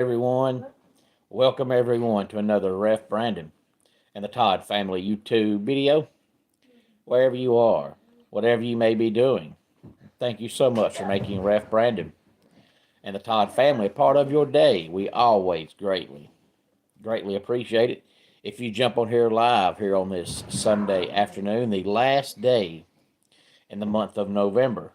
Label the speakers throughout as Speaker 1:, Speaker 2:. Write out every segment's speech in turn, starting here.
Speaker 1: Everyone. Welcome everyone to another Ref Brandon and the Todd Family YouTube video. Wherever you are, whatever you may be doing, thank you so much for making Ref Brandon and the Todd Family a part of your day. We always greatly appreciate it. If you jump on here live here on this Sunday afternoon, the last day in the month of November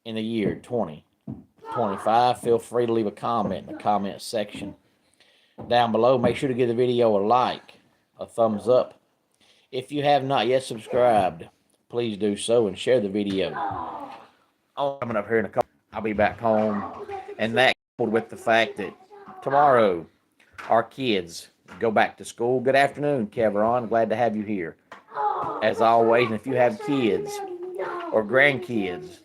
Speaker 1: in the year 2025, feel free to leave a comment in the comment section down below. Make sure to give the video a like, a thumbs up. If you have not yet subscribed, please do so and share the video. Coming up here in a couple, I'll be back home, and that coupled with the fact that tomorrow our kids go back to school. Good afternoon, Kevron. Glad to have you here. As always, and if you have kids or grandkids,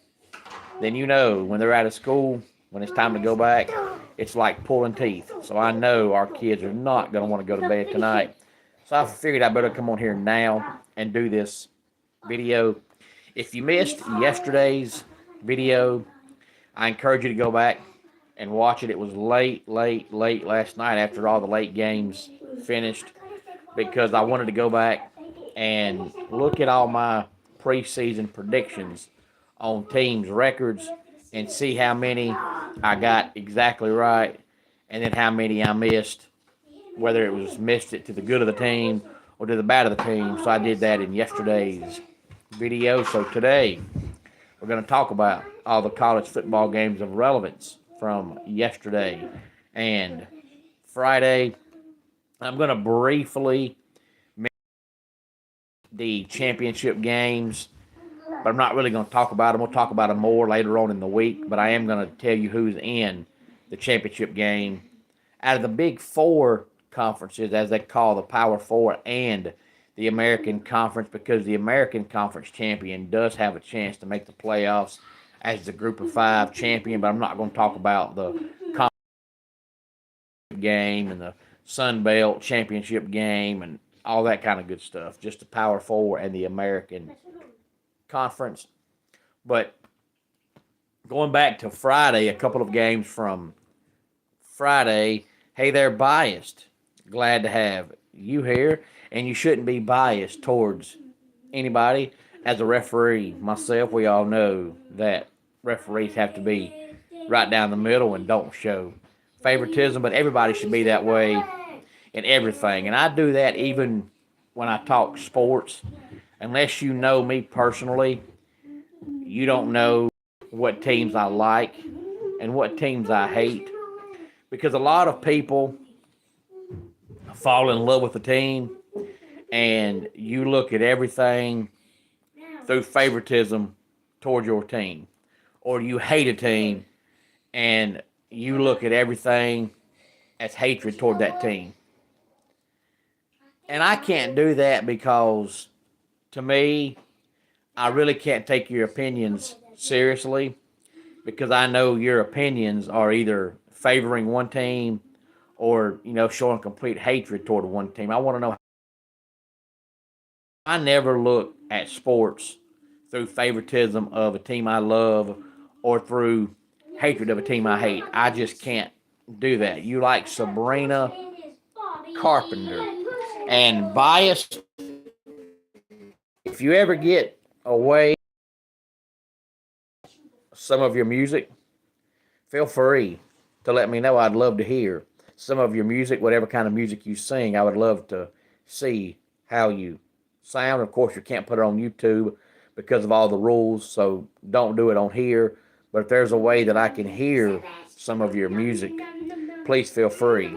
Speaker 1: then you know when they're out of school, when it's time to go back, it's like pulling teeth. So I know our kids are not going to want to go to bed tonight. So I figured I better come on here now and do this video. If you missed yesterday's video, I encourage you to go back and watch it. It was late last night after all the late games finished, because I wanted to go back and look at all my preseason predictions on teams' records and see how many I got exactly right and then how many I missed, whether it was missed it to the good of the team or to the bad of the team. So I did that in yesterday's video. So today we're going to talk about all the college football games of relevance from yesterday and Friday. I'm going to briefly mention the championship games, but I'm not really going to talk about them. We'll talk about them more later on in the week, but I am going to tell you who's in the championship game. Out of the Big Four conferences, as they call the Power Four and the American Conference, because the American Conference champion does have a chance to make the playoffs as the Group of Five champion, but I'm not going to talk about the conference game and the Sun Belt championship game and all that kind of good stuff. Just the Power Four and the American Conference. But going back to Friday, a couple of games from Friday. Hey there, biased. Glad to have you here. And you shouldn't be biased towards anybody. As a referee myself, we all know that referees have to be right down the middle and don't show favoritism, but everybody should be that way in everything. And I do that even when I talk sports. Unless you know me personally, you don't know what teams I like and what teams I hate. Because a lot of people fall in love with a team and you look at everything through favoritism toward your team. Or you hate a team and you look at everything as hatred toward that team. And I can't do that, because to me, I really can't take your opinions seriously, because I know your opinions are either favoring one team or, showing complete hatred toward one team. I want to know. I never look at sports through favoritism of a team I love or through hatred of a team I hate. I just can't do that. You like Sabrina Carpenter and biased. If you ever get away some of your music, feel free to let me know. I'd love to hear some of your music, whatever kind of music you sing. I would love to see how you sound. Of course, you can't put it on YouTube because of all the rules, so don't do it on here. But if there's a way that I can hear some of your music, please feel free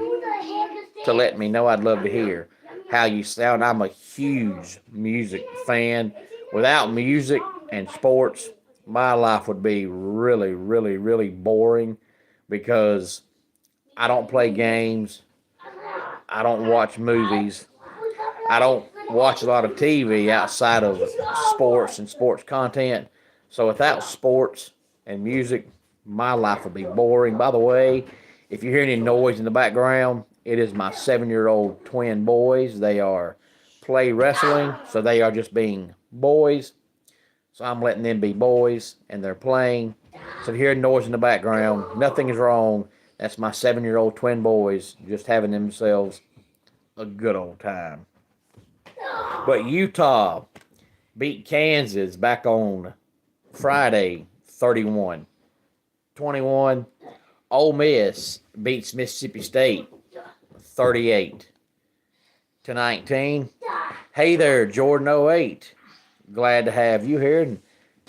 Speaker 1: to let me know. I'd love to hear how you sound. I'm a huge music fan. Without music and sports, my life would be really boring, because I don't play games. I don't watch movies. I don't watch a lot of TV outside of sports and sports content. So without sports and music, my life would be boring. By the way, if you hear any noise in the background, it is my 7-year-old twin boys. They are play wrestling, so they are just being boys. So I'm letting them be boys, and they're playing. So if you hear noise in the background, nothing is wrong. That's my 7-year-old twin boys just having themselves a good old time. But Utah beat Kansas back on Friday, 31-21. Ole Miss beats Mississippi State 38-19. Hey there, Jordan 08. Glad to have you here, and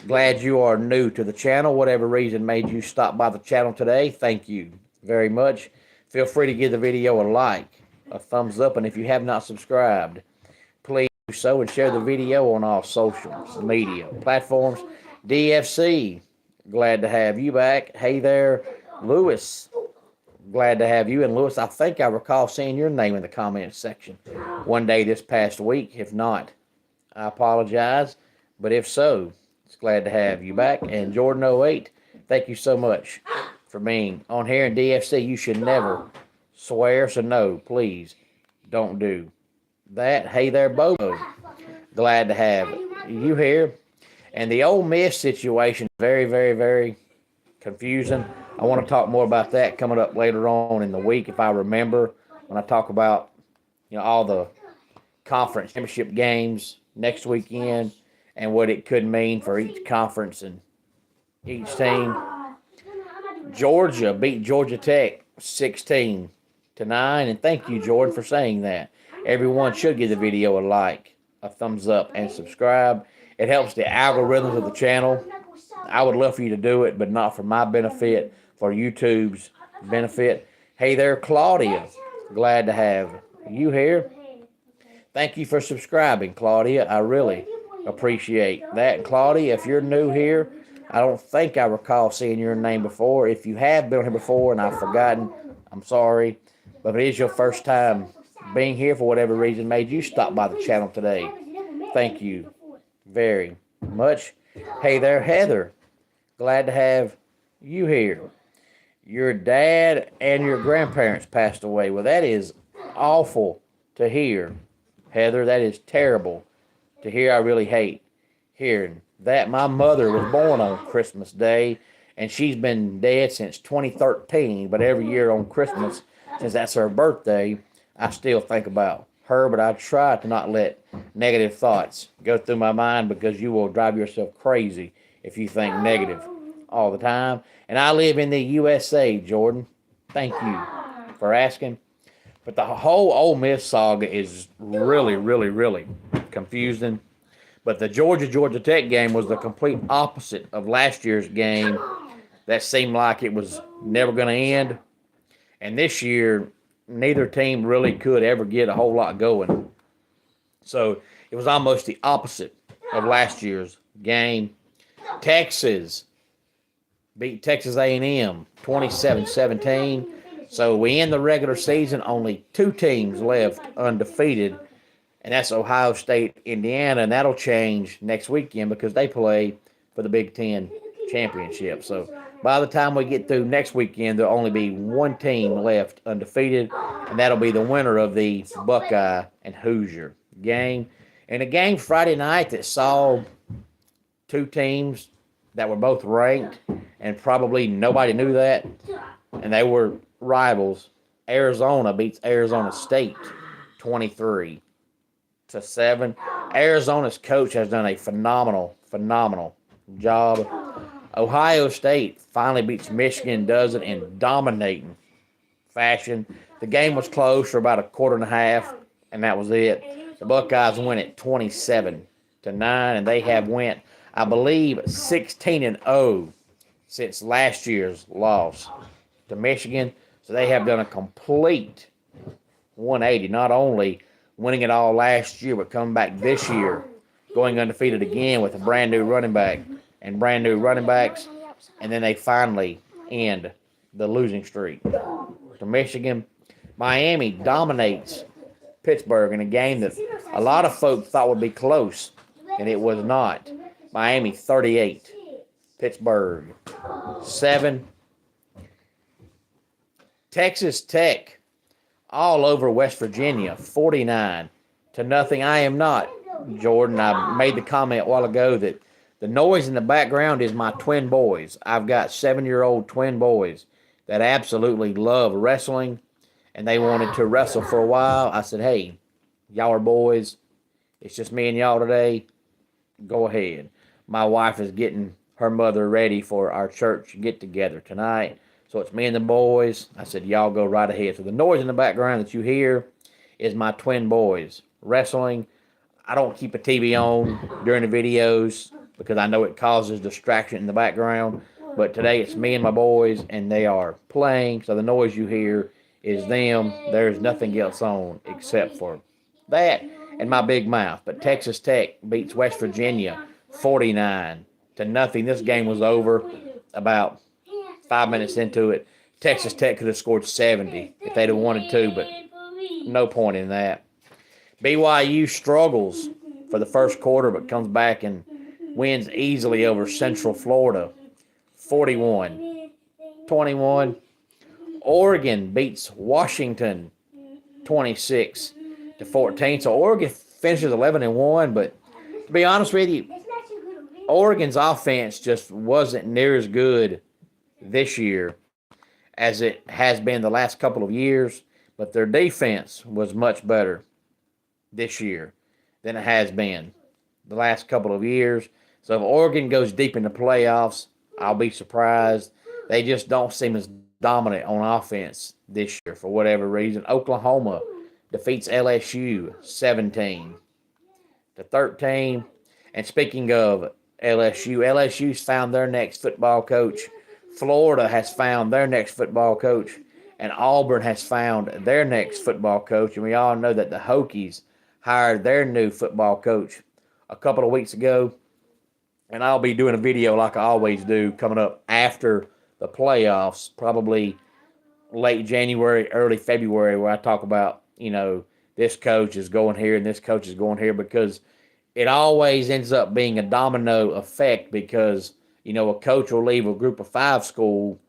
Speaker 1: glad you are new to the channel. Whatever reason made you stop by the channel today, thank you very much. Feel free to give the video a like, a thumbs up, and if you have not subscribed, please do so and share the video on all social media platforms. DFC, glad to have you back. Hey there, Lewis. Glad to have you. And Lewis, I think I recall seeing your name in the comments section one day this past week. If not, I apologize. But if so, it's glad to have you back. And Jordan 08, thank you so much for being on here. In DFC, you should never swear, so no, please don't do that. Hey there, Bobo. Glad to have you here. And the Ole Miss situation, very, very, very confusing. I want to talk more about that coming up later on in the week, if I remember, when I talk about, all the conference championship games next weekend and what it could mean for each conference and each team. Georgia beat Georgia Tech 16-9, and thank you, Jordan, for saying that. Everyone should give the video a like, a thumbs up, and subscribe. It helps the algorithms of the channel. I would love for you to do it, but not for my benefit, for YouTube's benefit. Hey there, Claudia. Glad to have you here. Thank you for subscribing, Claudia. I really appreciate that. Claudia, if you're new here, I don't think I recall seeing your name before. If you have been here before and I've forgotten, I'm sorry. But if it is your first time being here for whatever reason made you stop by the channel today, thank you very much. Hey there, Heather. Glad to have you here. Your dad and your grandparents passed away. Well, that is awful to hear, Heather. That is terrible to hear. I really hate hearing that. My mother was born on Christmas Day, and she's been dead since 2013. But every year on Christmas, since that's her birthday, I still think about her. But I try to not let negative thoughts go through my mind, because you will drive yourself crazy if you think negative all the time. And I live in the USA, Jordan. Thank you for asking. But the whole Ole Miss saga is really, really, really confusing. But the Georgia Tech game was the complete opposite of last year's game. That seemed like it was never going to end. And this year, neither team really could ever get a whole lot going. So it was almost the opposite of last year's game. Texas beat Texas A&M 27-17. So we end the regular season, only 2 teams left undefeated, and that's Ohio State, Indiana, and that'll change next weekend because they play for the Big Ten championship. So by the time we get through next weekend, there'll only be 1 team left undefeated, and that'll be the winner of the Buckeye and Hoosier game. And a game Friday night that saw 2 teams that were both ranked, and probably nobody knew that, and they were rivals. Arizona beats Arizona State 23-7. Arizona's coach has done a phenomenal job. Ohio State finally beats Michigan, does it in dominating fashion. The game was close for about a quarter and a half, and that was it. The Buckeyes win it 27-9, and they have went, I believe, 16-0 since last year's loss to Michigan. So they have done a complete 180, not only winning it all last year, but coming back this year, going undefeated again with a brand new running back and brand new running backs. And then they finally end the losing streak to Michigan. Miami dominates Pittsburgh in a game that a lot of folks thought would be close, and it was not. Miami 38, Pittsburgh 7. Texas Tech all over West Virginia 49-0. I am not, Jordan. I made the comment a while ago that the noise in the background is my twin boys. I've got 7-year-old twin boys that absolutely love wrestling, and they wanted to wrestle for a while. I said, hey, y'all are boys. It's just me and y'all today. Go ahead. My wife is getting her mother ready for our church get-together tonight. So it's me and the boys. I said, y'all go right ahead. So the noise in the background that you hear is my twin boys wrestling. I don't keep a TV on during the videos because I know it causes distraction in the background. But today it's me and my boys, and they are playing. So the noise you hear is them. There's nothing else on except for that and my big mouth. But Texas Tech beats West Virginia 49-0. This game was over about 5 minutes into it. Texas Tech could have scored 70 if they'd have wanted to, but no point in that. BYU struggles for the first quarter, but comes back and wins easily over Central Florida, 41-21. Oregon beats Washington 26-14. So Oregon finishes 11-1, but to be honest with you, Oregon's offense just wasn't near as good this year as it has been the last couple of years, but their defense was much better this year than it has been the last couple of years. So if Oregon goes deep in the playoffs, I'll be surprised. They just don't seem as dominant on offense this year for whatever reason. Oklahoma defeats LSU 17-13. And speaking of LSU's found their next football coach. Florida has found their next football coach. And Auburn has found their next football coach. And we all know that the Hokies hired their new football coach a couple of weeks ago. And I'll be doing a video like I always do coming up after the playoffs, probably late January, early February, where I talk about, this coach is going here and this coach is going here, because it always ends up being a domino effect because, a coach will leave a group of 5 school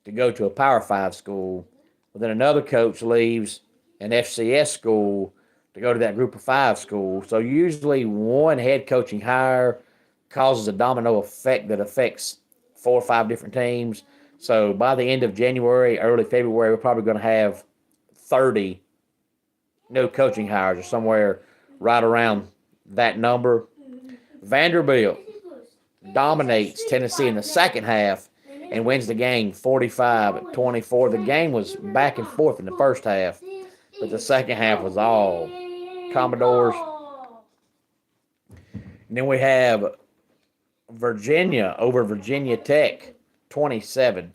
Speaker 1: to go to a Power 5 school, but then another coach leaves an FCS school to go to that group of 5 school. So usually one head coaching hire causes a domino effect that affects 4 or 5 different teams. So by the end of January, early February, we're probably going to have 30 new coaching hires or somewhere right around that number. Vanderbilt dominates Tennessee in the second half and wins the game 45-24. The game was back and forth in the first half, but the second half was all Commodores. And then we have Virginia over Virginia Tech, 27-7.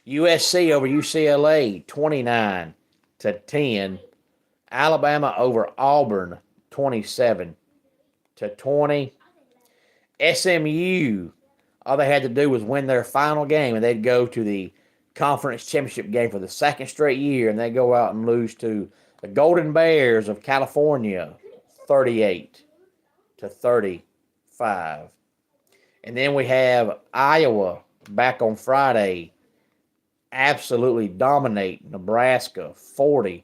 Speaker 1: USC over UCLA, 29-10. Alabama over Auburn, 27-20. SMU, all they had to do was win their final game, and they'd go to the conference championship game for the second straight year, and they go out and lose to the Golden Bears of California, 38-35. And then we have Iowa back on Friday, absolutely dominate Nebraska, 40-16.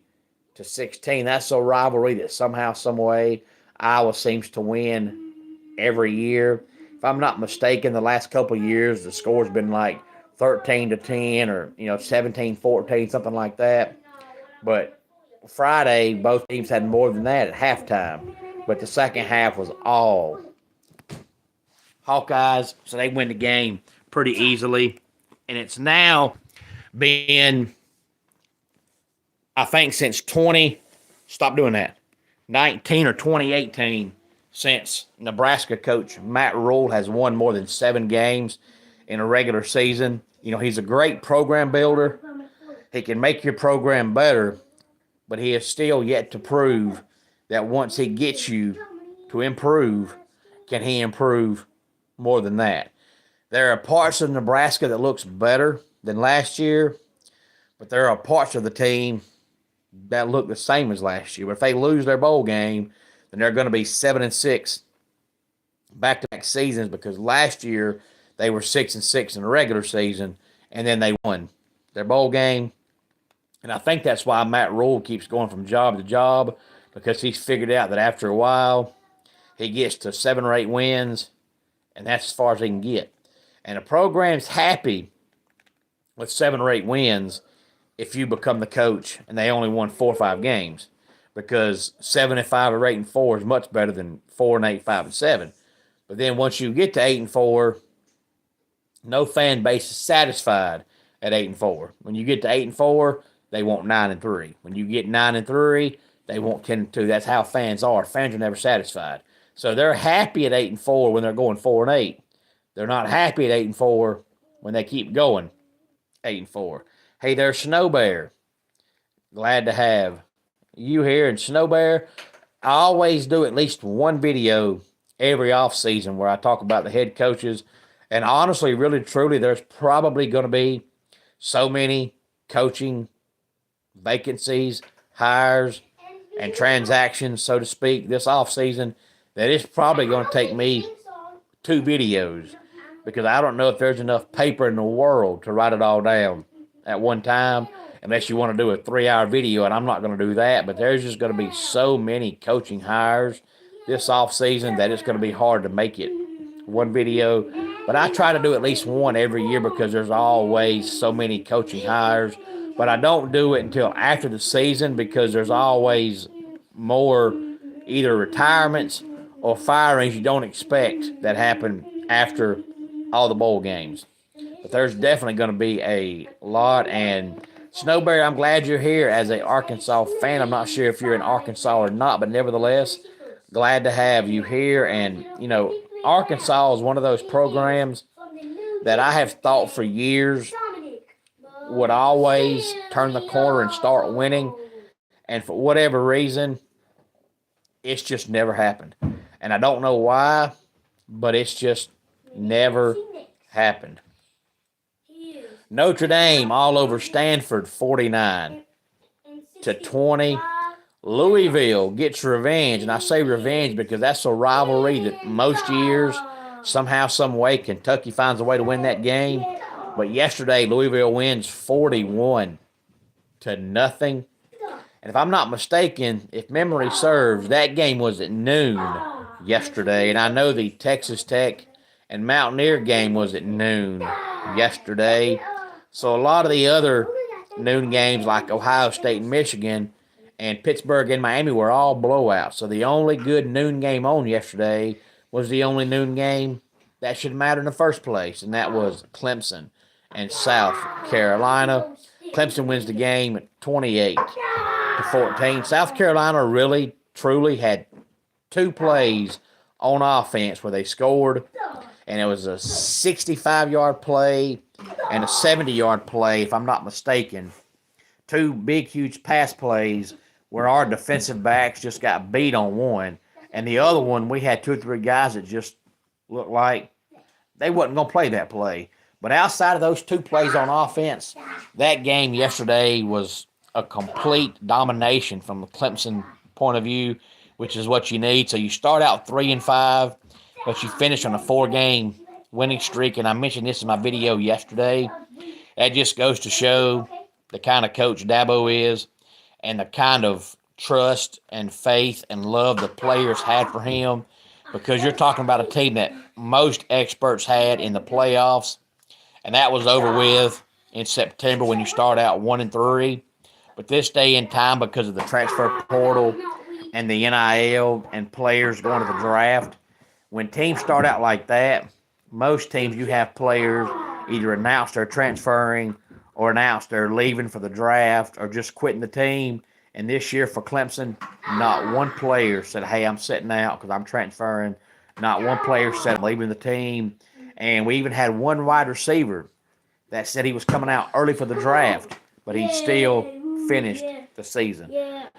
Speaker 1: That's a rivalry that somehow, some way, Iowa seems to win every year. If I'm not mistaken, the last couple of years, the score's been like 13-10 or, 17-14, something like that. But Friday, both teams had more than that at halftime. But the second half was all Hawkeyes, so they win the game pretty easily. And it's now been, I think, since 19 or 2018, since Nebraska coach Matt Rule has won more than 7 games in a regular season. He's a great program builder. He can make your program better, but he is still yet to prove that once he gets you to improve, can he improve more than that. There are parts of Nebraska that looks better than last year, but there are parts of the team that look the same as last year. But if they lose their bowl game, then they're going to be 7-6 back-to-back seasons, because last year they were 6-6 in the regular season, and then they won their bowl game. And I think that's why Matt Rule keeps going from job to job, because he's figured out that after a while he gets to 7 or 8 wins, and that's as far as he can get. And a program's happy with 7 or 8 wins if you become the coach and they only won 4 or 5 games, because 7-5 or 8-4 is much better than 4-8, 5-7. But then once you get to 8-4, no fan base is satisfied at 8-4. When you get to 8-4, they want 9-3. When you get 9-3, they want 10-2. That's how fans are. Fans are never satisfied. So they're happy at 8-4 when they're going 4-8. They're not happy at 8-4 when they keep going 8-4. Hey there, Snow Bear. Glad to have you here. And Snow Bear, I always do at least one video every off season where I talk about the head coaches. And honestly, really, truly, there's probably going to be so many coaching vacancies, hires, and transactions, so to speak, this off season that it's probably going to take me 2 videos, because I don't know if there's enough paper in the world to write it all down at one time, unless you want to do a 3-hour video, and I'm not going to do that. But there's just going to be so many coaching hires this offseason that it's going to be hard to make it one video. But I try to do at least one every year because there's always so many coaching hires. But I don't do it until after the season because there's always more either retirements or firings you don't expect that happen after all the bowl games. But there's definitely going to be a lot. And Snowberry, I'm glad you're here as an Arkansas fan. I'm not sure if you're in Arkansas or not, but nevertheless, glad to have you here. And, you know, Arkansas is one of those programs that I have thought for years would always turn the corner and start winning. And for whatever reason, it's just never happened. And I don't know why, but it's just never happened. Notre Dame all over Stanford, 49-20. Louisville gets revenge, and I say revenge because that's a rivalry that most years, somehow, some way, Kentucky finds a way to win that game. But yesterday, Louisville wins 41-0. And if I'm not mistaken, if memory serves, that game was at noon yesterday. And I know the Texas Tech and Mountaineer game was at noon yesterday. So a lot of the other noon games like Ohio State and Michigan and Pittsburgh and Miami were all blowouts. So the only good noon game on yesterday was the only noon game that should matter in the first place, and that was Clemson and South Carolina. Clemson wins the game 28-14. South Carolina really, truly had 2 plays on offense where they scored, and it was a 65-yard play and a 70-yard play, if I'm not mistaken. 2 big, huge pass plays where our defensive backs just got beat on one, and the other one we had 2 or 3 guys that just looked like they wasn't going to play that play. But outside of those 2 plays on offense, that game yesterday was a complete domination from the Clemson point of view, which is what you need. So you start out 3-5, but you finish on a 4-game winning streak. And I mentioned this in my video yesterday. That just goes to show the kind of coach Dabo is and the kind of trust and faith and love the players had for him, because you're talking about a team that most experts had in the playoffs, and that was over with in September when you start out 1-3. But this day and time, because of the transfer portal and the NIL and players going to the draft, when teams start out like that, most teams you have players either announce they're transferring or announce they're leaving for the draft or just quitting the team. And this year for Clemson, not one player said, hey, I'm sitting out because I'm transferring. Not one player said, I'm leaving the team. And we even had one wide receiver that said he was coming out early for the draft, but he still finished the season.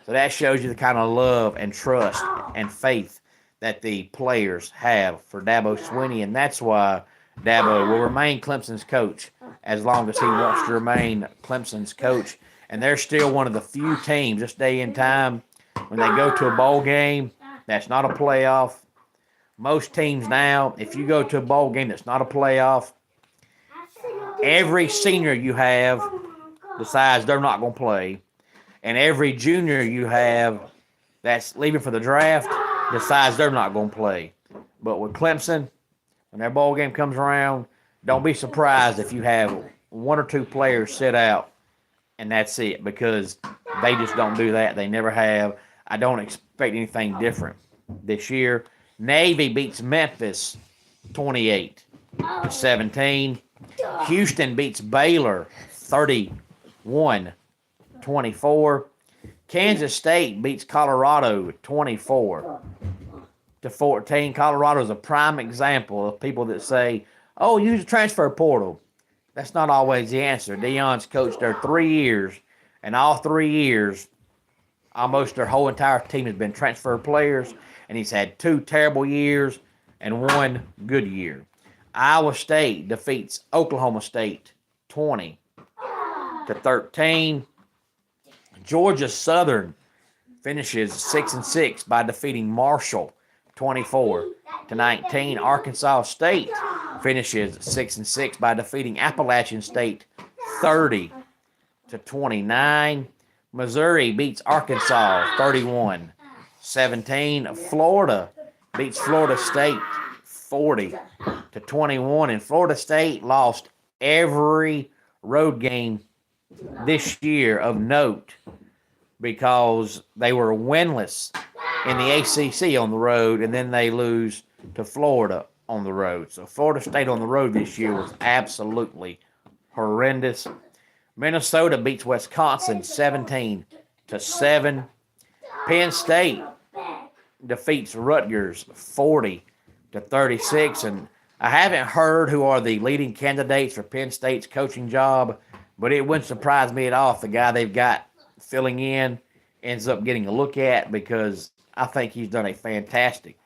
Speaker 1: So that shows you the kind of love and trust and faith that the players have for Dabo Swinney, and that's why Dabo will remain Clemson's coach as long as he wants to remain Clemson's coach. And they're still one of the few teams this day and time when they go to a bowl game that's not a playoff. Most teams now, if you go to a bowl game that's not a playoff, every senior you have decides they're not going to play, and every junior you have that's leaving for the draft decides they're not going to play. But with Clemson, when their bowl game comes around, Don't be surprised if you have one or two players sit out and that's it, because they just don't do that. They never have. I don't expect anything different this year. Navy beats Memphis 28-17. Houston beats Baylor 31-24. Kansas State beats Colorado 24-14. Colorado is a prime example of people that say, "Oh, use the transfer portal." That's not always the answer. Deion's coached there 3 years, and all 3 years, almost their whole entire team has been transfer players, and he's had 2 terrible years and 1 good year. Iowa State defeats Oklahoma State 20-13. Georgia Southern finishes 6-6 by defeating Marshall 24-19. Arkansas State finishes 6-6 by defeating Appalachian State 30-29. Missouri beats Arkansas 31-17. Florida beats Florida State 40-21. And Florida State lost every road game this year of note because they were winless in the ACC on the road, and then they lose to Florida on the road. So Florida State on the road this year was absolutely horrendous. Minnesota beats Wisconsin 17-7. Penn State defeats Rutgers 40-36. And I haven't heard who are the leading candidates for Penn State's coaching job, but it wouldn't surprise me at all if the guy they've got filling in ends up getting a look at, because I think he's done a fantastic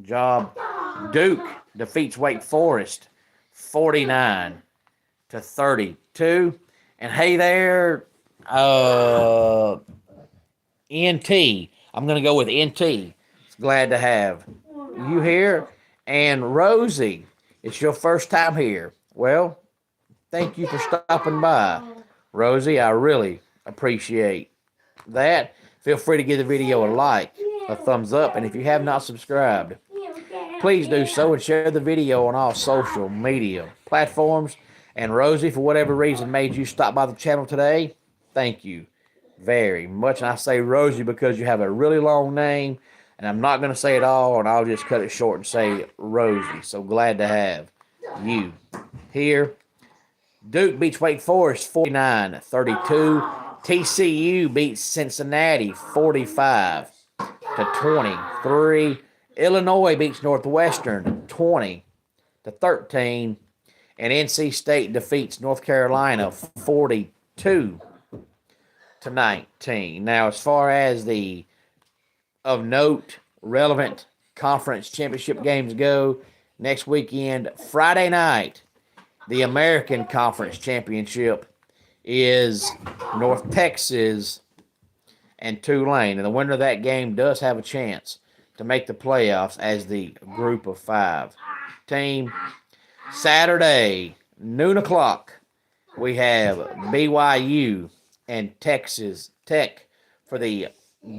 Speaker 1: job. Duke defeats Wake Forest 49-32. And hey there, NT. I'm going to go with NT. Glad to have you here. And Rosie, it's your first time here. Well, thank you for stopping by. Rosie, I really appreciate that. Feel free to give the video a like, a thumbs up, and if you have not subscribed, please do so and share the video on all social media platforms. And Rosie, for whatever reason made you stop by the channel today, thank you very much. And I say Rosie because you have a really long name, and I'm not going to say it all, and I'll just cut it short and say Rosie. So glad to have you here. Duke beats Wake Forest 49-32. TCU beats Cincinnati 45-23. Illinois beats Northwestern 20-13. And NC State defeats North Carolina 42-19. Now, as far as the of note, relevant conference championship games go, next weekend, Friday night, the American Conference Championship is North Texas and Tulane. And the winner of that game does have a chance to make the playoffs as the group of 5 team. Saturday, noon o'clock, we have BYU and Texas Tech for the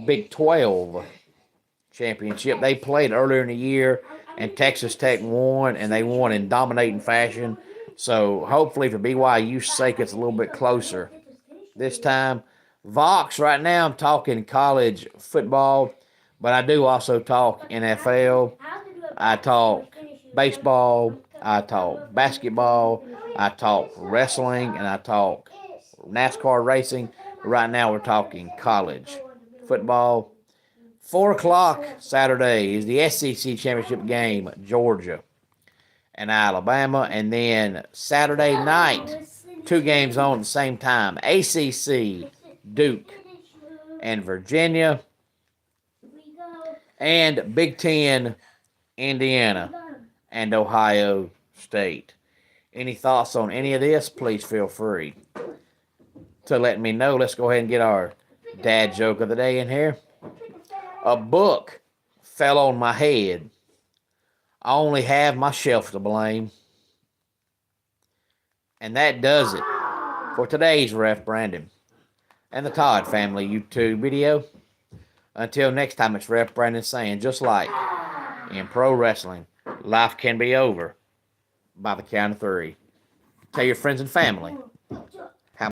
Speaker 1: Big 12 championship. They played earlier in the year, and Texas Tech won, and they won in dominating fashion. So hopefully for BYU's sake, it's a little bit closer this time. Vox, right now I'm talking college football, but I do also talk NFL. I talk baseball. I talk basketball. I talk wrestling, and I talk NASCAR racing. Right now we're talking college football. 4 o'clock Saturday is the SEC championship game, Georgia and Alabama. And then Saturday night, 2 games on at the same time. ACC, Duke and Virginia. And Big Ten, Indiana and Ohio State. Any thoughts on any of this? Please feel free to let me know. Let's go ahead and get our dad joke of the day in here. A book fell on my head. I only have my shelf to blame. And that does it for today's Ref Brandon and the Todd Family YouTube video. Until next time, it's Ref Brandon saying, just like in pro wrestling, life can be over by the count of 3. Tell your friends and family.